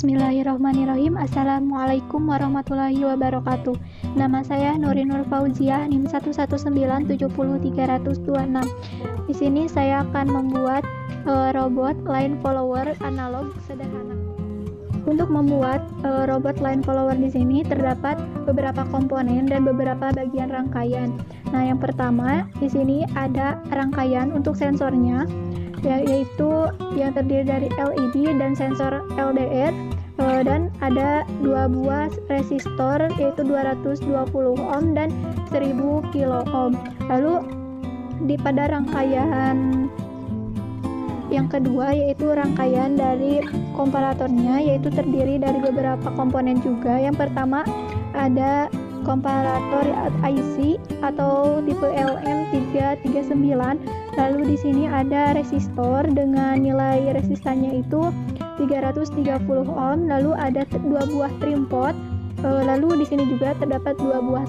Bismillahirrahmanirrahim. Assalamualaikum warahmatullahi wabarakatuh. Nama saya Nurinur Fauziah, NIM 119700326. Di sini saya akan membuat robot line follower analog sederhana. Untuk membuat robot line follower di sini terdapat beberapa komponen dan beberapa bagian rangkaian. Nah, yang pertama di sini ada rangkaian untuk sensornya, yaitu yang terdiri dari LED dan sensor LDR, dan ada dua buah resistor yaitu 220 ohm dan 1000 kilo ohm. Lalu pada rangkaian yang kedua yaitu rangkaian dari komparatornya, yaitu terdiri dari beberapa komponen juga. Yang pertama ada komparator IC atau tipe LM339. Lalu di sini ada resistor dengan nilai resistannya itu 330 ohm. Lalu ada dua buah trim pot. Lalu di sini juga terdapat dua buah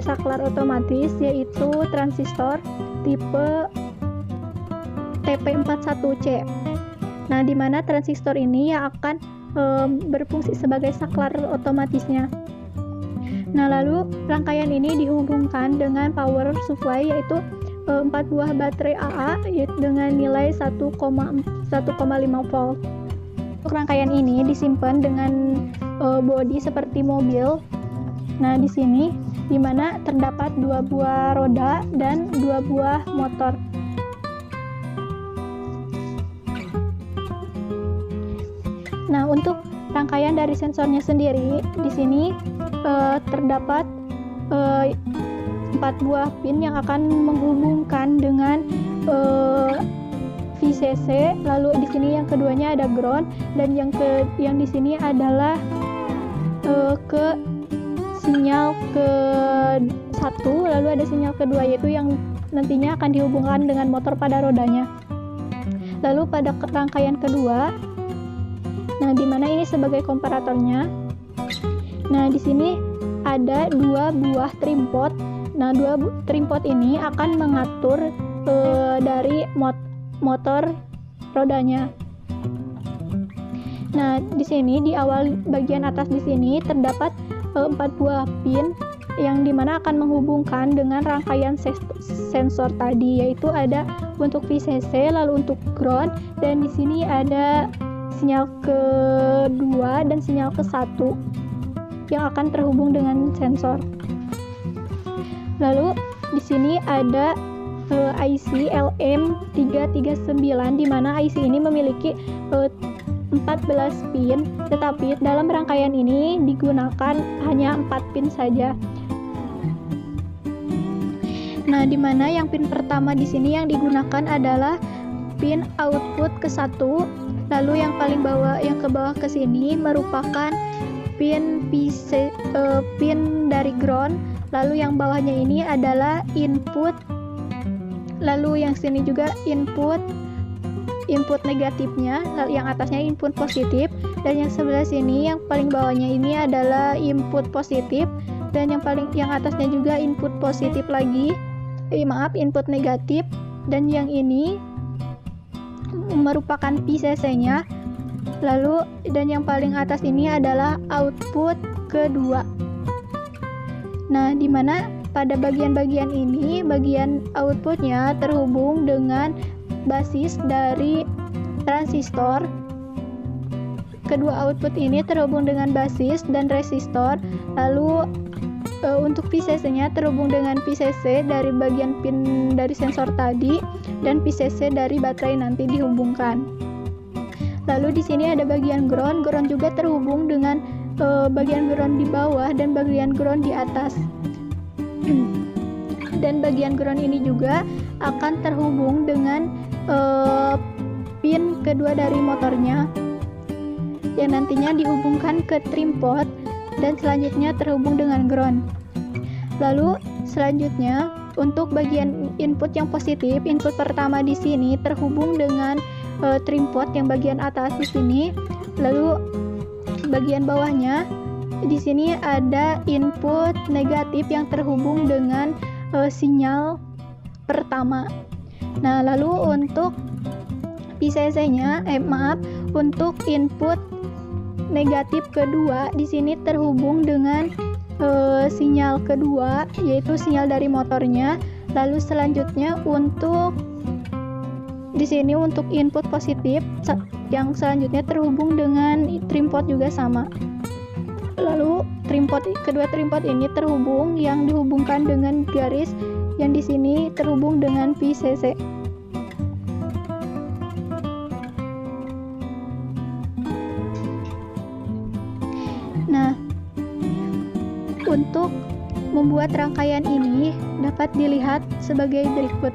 saklar otomatis, yaitu transistor tipe TP41C. Nah, di mana transistor ini yang akan berfungsi sebagai saklar otomatisnya. Nah, lalu rangkaian ini dihubungkan dengan power supply, yaitu 4 buah baterai AA dengan nilai 1,5 volt. Untuk rangkaian ini disimpan dengan bodi seperti mobil. Nah, di sini di mana terdapat 2 buah roda dan 2 buah motor. Nah, untuk rangkaian dari sensornya sendiri di sini terdapat 4 buah pin yang akan menghubungkan dengan VCC. Lalu di sini yang keduanya ada ground, dan yang di sini adalah ke sinyal ke satu. Lalu ada sinyal kedua, yaitu yang nantinya akan dihubungkan dengan motor pada rodanya. Lalu pada rangkaian kedua, nah di mana ini sebagai komparatornya. Nah, di sini ada 2 buah trim pot. Nah, 2 trim pot ini akan mengatur dari motor rodanya. Nah, di sini di awal bagian atas di sini terdapat 4 buah pin yang dimana akan menghubungkan dengan rangkaian sensor tadi, yaitu ada untuk VCC, lalu untuk ground, dan di sini ada sinyal kedua dan sinyal ke-1 yang akan terhubung dengan sensor. Lalu di sini ada IC LM339, di mana IC ini memiliki 14 pin, tetapi dalam rangkaian ini digunakan hanya 4 pin saja. Nah, di mana yang pin pertama di sini yang digunakan adalah pin output ke-1. Lalu yang paling bawah, yang ke bawah ke sini merupakan pin dari ground. Lalu yang bawahnya ini adalah input. Lalu yang sini juga input negatifnya. Lalu yang atasnya input positif, dan yang sebelah sini yang paling bawahnya ini adalah input positif, dan yang atasnya juga input positif lagi. Input negatif, dan yang ini merupakan VCC-nya. Lalu dan yang paling atas ini adalah output kedua. Nah, di mana pada bagian-bagian ini, bagian outputnya terhubung dengan basis dari transistor. Kedua output ini terhubung dengan basis dan resistor. Lalu untuk VCC-nya terhubung dengan VCC dari bagian pin dari sensor tadi, dan VCC dari baterai nanti dihubungkan. Lalu di sini ada bagian ground. Ground juga terhubung dengan bagian ground di bawah dan bagian ground di atas. Dan bagian ground ini juga akan terhubung dengan pin kedua dari motornya, yang nantinya dihubungkan ke trim pot, dan selanjutnya terhubung dengan ground. Lalu selanjutnya untuk bagian input yang positif, input pertama di sini terhubung dengan trim pot yang bagian atas di sini. Lalu bagian bawahnya di sini ada input negatif yang terhubung dengan sinyal pertama. Nah, lalu untuk VCC-nya, untuk input negatif kedua di sini terhubung dengan sinyal kedua, yaitu sinyal dari motornya. Lalu selanjutnya untuk di sini untuk input positif yang selanjutnya terhubung dengan trim pot juga sama. Lalu kedua trim pot ini terhubung, yang dihubungkan dengan garis yang di sini terhubung dengan PCC. Nah, untuk membuat rangkaian ini dapat dilihat sebagai berikut.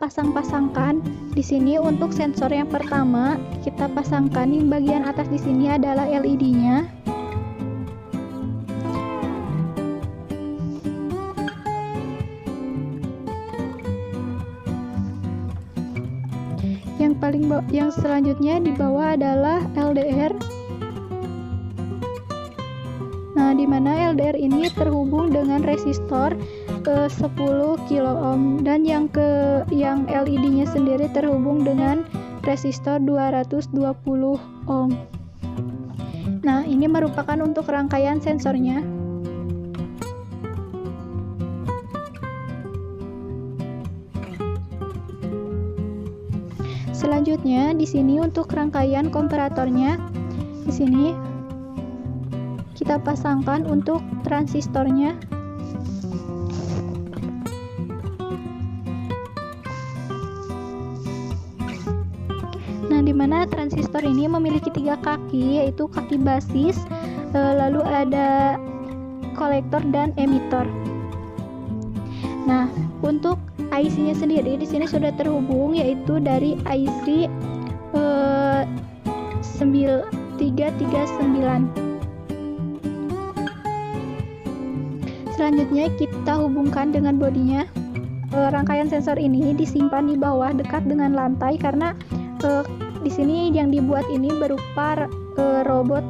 pasang-pasangkan. Di sini untuk sensor yang pertama kita pasangkan, di bagian atas di sini adalah LED-nya. Yang selanjutnya di bawah adalah LDR. Nah, di mana LDR ini terhubung dengan resistor 10 kilo ohm, dan yang LED-nya sendiri terhubung dengan resistor 220 ohm. Nah, ini merupakan untuk rangkaian sensornya. Selanjutnya di sini untuk rangkaian komparatornya, di sini kita pasangkan untuk transistornya. Nah, di mana transistor ini memiliki 3 kaki, yaitu kaki basis, lalu ada kolektor dan emitor. Nah, untuk IC-nya sendiri di sini sudah terhubung, yaitu dari IC 339. Selanjutnya kita hubungkan dengan bodinya. Rangkaian sensor ini disimpan di bawah dekat dengan lantai karena di sini yang dibuat ini berupa robot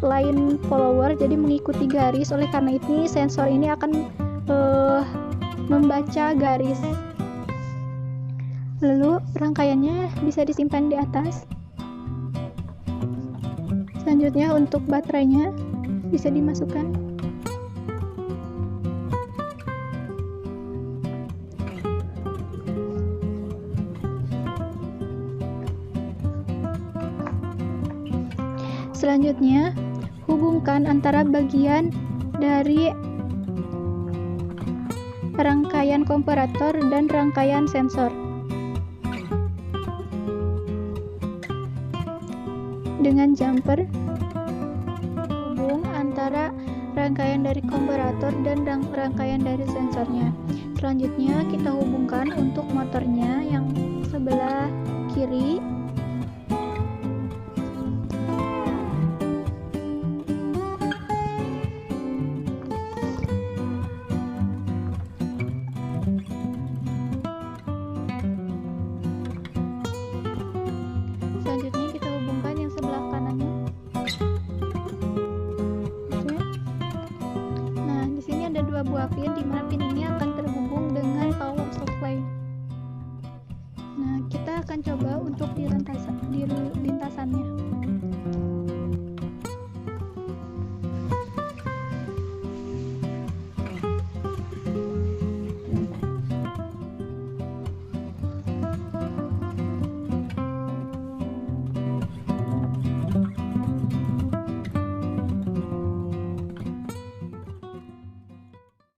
line follower, jadi mengikuti garis. Oleh karena itu sensor ini akan membaca garis. Lalu rangkaiannya bisa disimpan di atas. Selanjutnya untuk baterainya bisa dimasukkan. Selanjutnya hubungkan antara bagian dari rangkaian komparator dan rangkaian sensor dengan jumper. Hubung antara rangkaian dari komparator dan rangkaian dari sensornya. Selanjutnya kita hubungkan untuk motornya yang sebelah kiri. Selanjutnya kita hubungkan yang sebelah kanannya. Oke. Nah, di sini ada 2 buah pin, di mana pin ini akan terhubung dengan power supply. Nah, kita akan coba untuk di lintasannya.